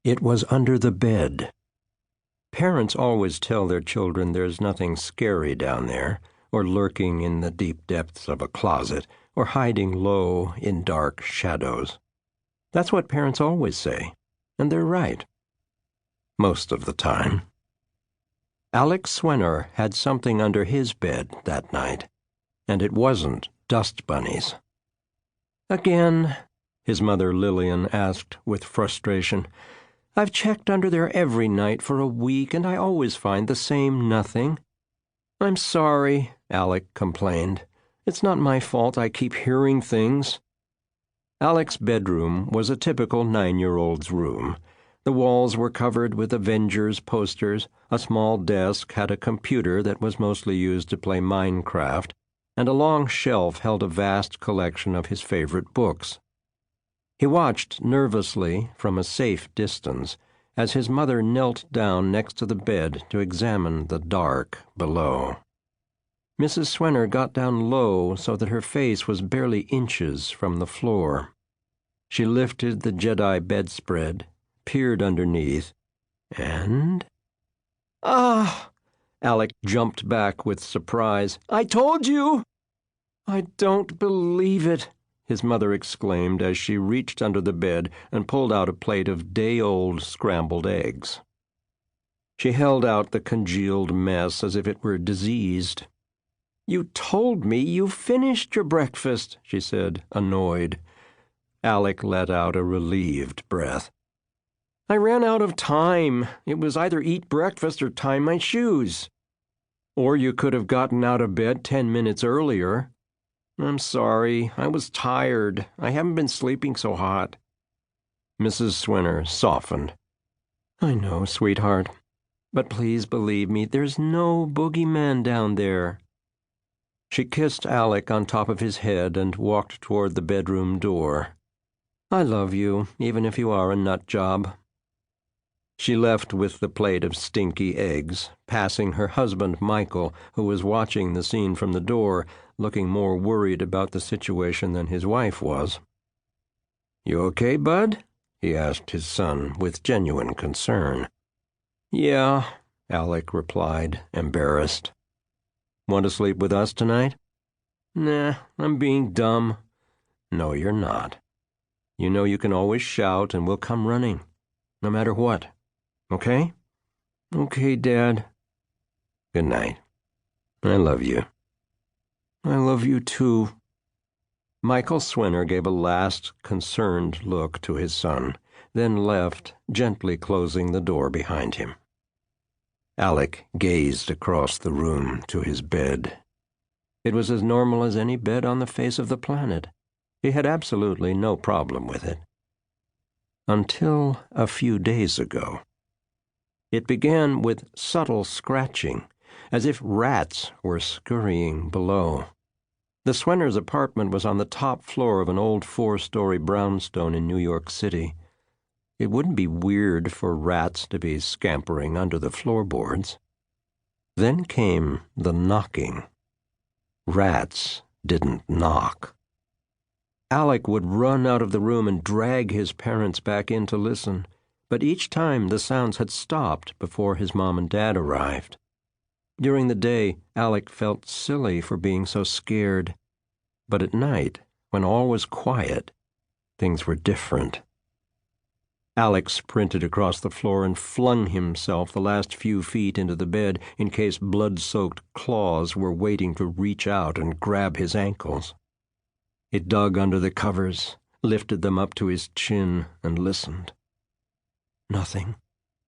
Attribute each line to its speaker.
Speaker 1: It was under the bed. Parents always tell their children there's nothing scary down there, or lurking in the deep depths of a closet, or hiding low in dark shadows. That's what parents always say, and they're right. Most of the time. Alec Swenner had something under his bed that night, and it wasn't dust bunnies. Again, his mother Lillian asked with frustration. I've checked under there every night for a week, and I always find the same nothing. I'm sorry, Alec complained. It's not my fault I keep hearing things. Alec's bedroom was a typical 9-year-old's room. The walls were covered with Avengers posters, a small desk had a computer that was mostly used to play Minecraft, and a long shelf held a vast collection of his favorite books. He watched nervously from a safe distance as his mother knelt down next to the bed to examine the dark below. Mrs. Swenner got down low so that her face was barely inches from the floor. She lifted the Jedi bedspread, peered underneath, and... Ah! Alec jumped back with surprise. I told you! I don't believe it, his mother exclaimed as she reached under the bed and pulled out a plate of day-old scrambled eggs. She held out the congealed mess as if it were diseased. You told me you finished your breakfast, she said, annoyed. Alec let out a relieved breath. I ran out of time. It was either eat breakfast or tie my shoes. Or you could have gotten out of bed 10 minutes earlier. I'm sorry. I was tired. I haven't been sleeping so hot. Mrs. Swenner softened. I know, sweetheart. But please believe me, there's no boogeyman down there. She kissed Alec on top of his head and walked toward the bedroom door. I love you, even if you are a nut job. She left with the plate of stinky eggs, passing her husband Michael, who was watching the scene from the door, looking more worried about the situation than his wife was. You okay, Bud? He asked his son with genuine concern. Yeah, Alec replied, embarrassed. Want to sleep with us tonight? Nah, I'm being dumb. No, you're not. You know you can always shout and we'll come running, no matter what. Okay? Okay, Dad. Good night. I love you. I love you too. Michael Swenner gave a last concerned look to his son, then left, gently closing the door behind him. Alec gazed across the room to his bed. It was as normal as any bed on the face of the planet. He had absolutely no problem with it. Until a few days ago. It began with subtle scratching, as if rats were scurrying below. The Swenners' apartment was on the top floor of an old 4-story brownstone in New York City. It wouldn't be weird for rats to be scampering under the floorboards. Then came the knocking. Rats didn't knock. Alec would run out of the room and drag his parents back in to listen, but each time the sounds had stopped before his mom and dad arrived. During the day, Alec felt silly for being so scared, but at night, when all was quiet, things were different. Alec sprinted across the floor and flung himself the last few feet into the bed in case blood-soaked claws were waiting to reach out and grab his ankles. He dug under the covers, lifted them up to his chin, and listened. Nothing.